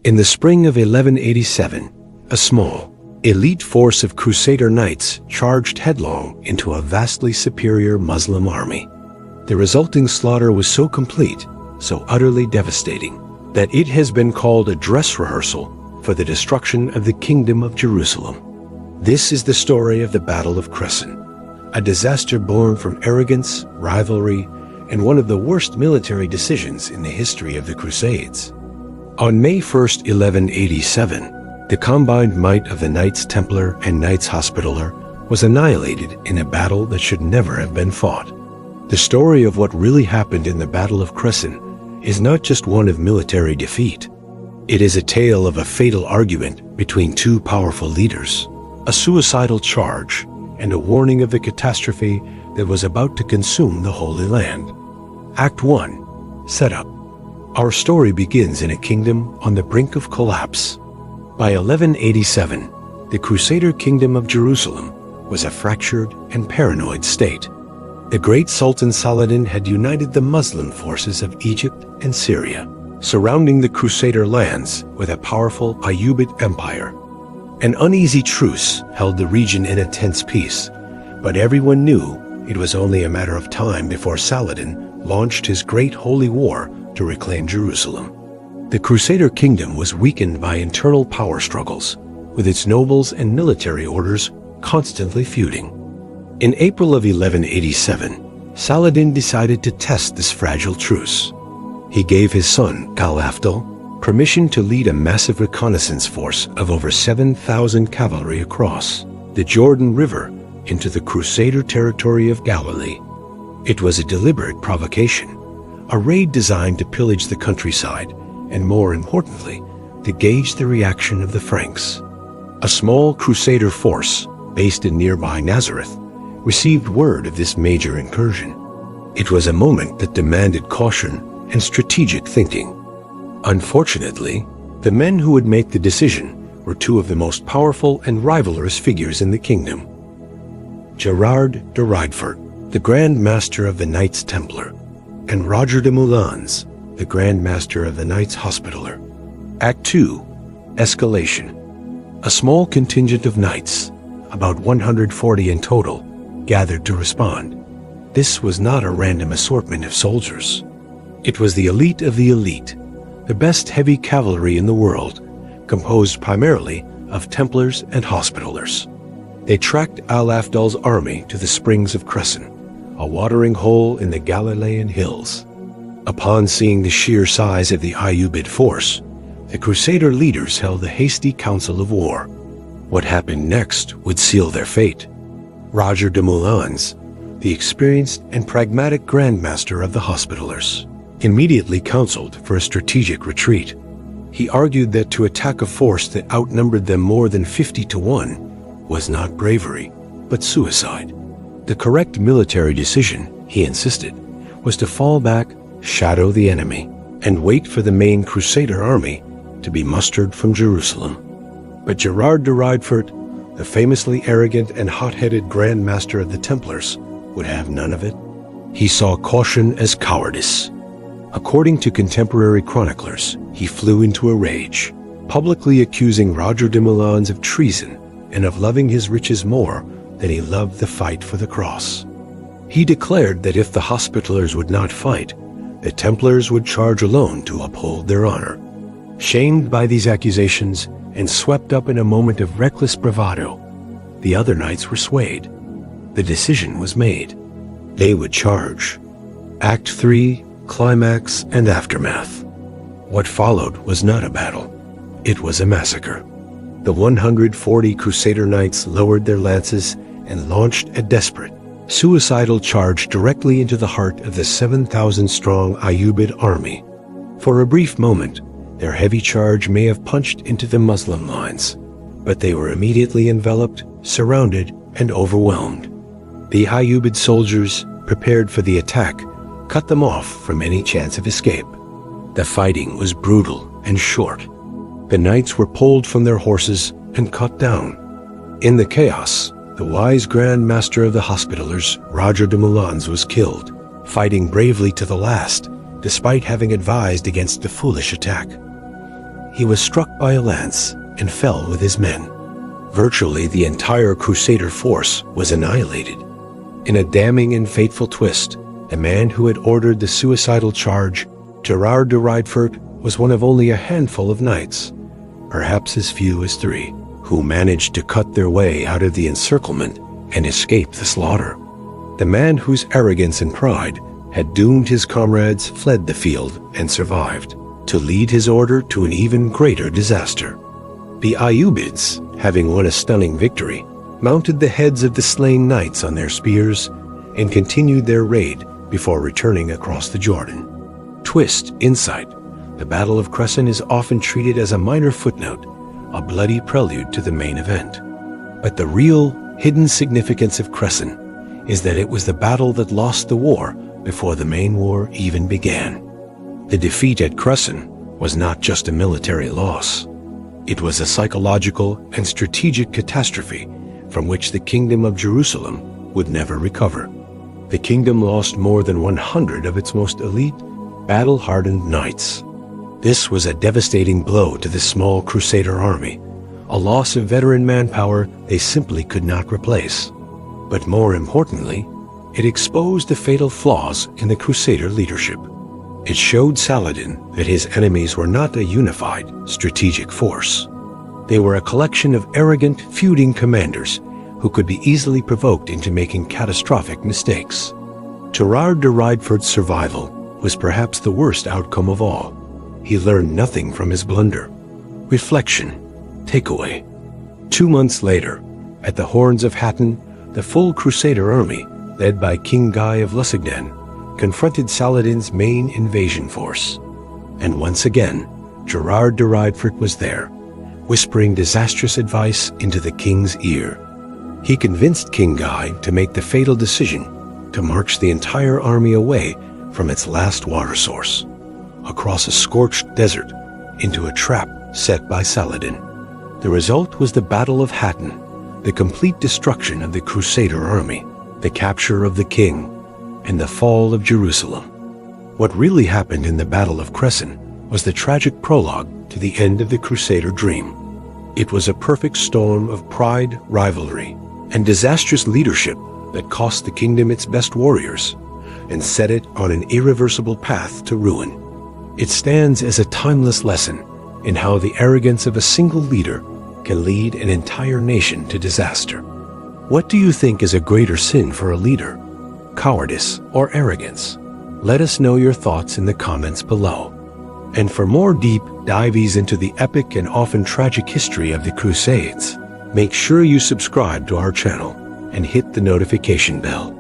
In the spring of 1187, a small, elite force of Crusader knights charged headlong into a vastly superior Muslim army. The resulting slaughter was so complete, so utterly devastating, that it has been called a dress rehearsal for the destruction of the Kingdom of Jerusalem. This is the story of the Battle of Cresson, a disaster born from arrogance, rivalry, and one of the worst military decisions in the history of the Crusades. On May 1st, 1187, the combined might of the Knights Templar and Knights Hospitaller was annihilated in a battle that should never have been fought. The story of what really happened in the Battle of Cresson is not just one of military defeat. It is a tale of a fatal argument between two powerful leaders, a suicidal charge, and a warning of the catastrophe that was about to consume the Holy Land. Act 1. Setup. Our story begins in a kingdom on the brink of collapse. By 1187, the Crusader Kingdom of Jerusalem was a fractured and paranoid state. The great Sultan Saladin had united the Muslim forces of Egypt and Syria, surrounding the Crusader lands with a powerful Ayyubid empire. An uneasy truce held the region in a tense peace, but everyone knew it was only a matter of time before Saladin launched his great holy war to reclaim Jerusalem. The Crusader kingdom was weakened by internal power struggles, with its nobles and military orders constantly feuding. In April of 1187, Saladin decided to test this fragile truce. He gave his son, Al-Afdal, permission to lead a massive reconnaissance force of over 7,000 cavalry across the Jordan River into the Crusader territory of Galilee. It was a deliberate provocation, a raid designed to pillage the countryside and, more importantly, to gauge the reaction of the Franks. A small Crusader force, based in nearby Nazareth, received word of this major incursion. It was a moment that demanded caution and strategic thinking. Unfortunately, the men who would make the decision were two of the most powerful and rivalrous figures in the kingdom. Gerard de Ridefort, the Grand Master of the Knights Templar, and Roger de Moulins, the Grand Master of the Knights Hospitaller. Act 2. Escalation. A small contingent of knights, about 140 in total, gathered to respond. This was not a random assortment of soldiers. It was the elite of the elite, the best heavy cavalry in the world, composed primarily of Templars and Hospitallers. They tracked Al-Afdal's army to the springs of Cresson, a watering hole in the Galilean hills. Upon seeing the sheer size of the Ayyubid force, the Crusader leaders held a hasty council of war. What happened next would seal their fate. Roger de Moulins, the experienced and pragmatic Grand Master of the Hospitallers, immediately counseled for a strategic retreat. He argued that to attack a force that outnumbered them more than 50 to 1 was not bravery, but suicide. The correct military decision, he insisted, was to fall back, shadow the enemy, and wait for the main Crusader army to be mustered from Jerusalem. But Gerard de Ridefort, the famously arrogant and hot-headed Grand Master of the Templars, would have none of it. He saw caution as cowardice. According to contemporary chroniclers, he flew into a rage, publicly accusing Roger de Moulins of treason and of loving his riches more than he loved the fight for the cross. He declared that if the Hospitallers would not fight, the Templars would charge alone to uphold their honor. Shamed by these accusations and swept up in a moment of reckless bravado, the other knights were swayed. The decision was made. They would charge. Act 3, Climax and Aftermath. What followed was not a battle. It was a massacre. The 140 Crusader knights lowered their lances and launched a desperate, suicidal charge directly into the heart of the 7,000-strong Ayyubid army. For a brief moment, their heavy charge may have punched into the Muslim lines, but they were immediately enveloped, surrounded, and overwhelmed. The Ayyubid soldiers, prepared for the attack, cut them off from any chance of escape. The fighting was brutal and short. The knights were pulled from their horses and cut down. In the chaos, the wise Grand Master of the Hospitallers, Roger de Moulins, was killed, fighting bravely to the last, despite having advised against the foolish attack. he was struck by a lance and fell with his men. Virtually the entire Crusader force was annihilated. In a damning and fateful twist, the man who had ordered the suicidal charge, Gerard de Ridefort, was one of only a handful of knights, perhaps as few as 3, who managed to cut their way out of the encirclement and escape the slaughter. The man whose arrogance and pride had doomed his comrades fled the field and survived, to lead his order to an even greater disaster. The Ayyubids, having won a stunning victory, mounted the heads of the slain knights on their spears and continued their raid before returning across the Jordan. Twist, insight. The Battle of Cresson is often treated as a minor footnote, a bloody prelude to the main event. But the real, hidden significance of Cresson is that it was the battle that lost the war before the main war even began. The defeat at Cresson was not just a military loss. It was a psychological and strategic catastrophe from which the Kingdom of Jerusalem would never recover. The kingdom lost more than 100 of its most elite, battle-hardened knights. This was a devastating blow to the small Crusader army, a loss of veteran manpower they simply could not replace. But more importantly, it exposed the fatal flaws in the Crusader leadership. It showed Saladin that his enemies were not a unified, strategic force. They were a collection of arrogant, feuding commanders who could be easily provoked into making catastrophic mistakes. Gerard de Ridefort's survival was perhaps the worst outcome of all. He learned nothing from his blunder. Reflection. Takeaway. 2 months later, at the Horns of Hattin, the full Crusader army, led by King Guy of Lusignan, confronted Saladin's main invasion force. And once again, Gerard de Ridefort was there, whispering disastrous advice into the king's ear. He convinced King Guy to make the fatal decision to march the entire army away from its last water source, across a scorched desert, into a trap set by Saladin. The result was the Battle of Hattin, the complete destruction of the Crusader army, the capture of the king, and the fall of Jerusalem. What really happened in the Battle of Cresson was the tragic prologue to the end of the Crusader dream. It was a perfect storm of pride, rivalry, and disastrous leadership that cost the kingdom its best warriors and set it on an irreversible path to ruin. It stands as a timeless lesson in how the arrogance of a single leader can lead an entire nation to disaster. What do you think is a greater sin for a leader? Cowardice or arrogance? Let us know your thoughts in the comments below. And for more deep dives into the epic and often tragic history of the Crusades, make sure you subscribe to our channel and hit the notification bell.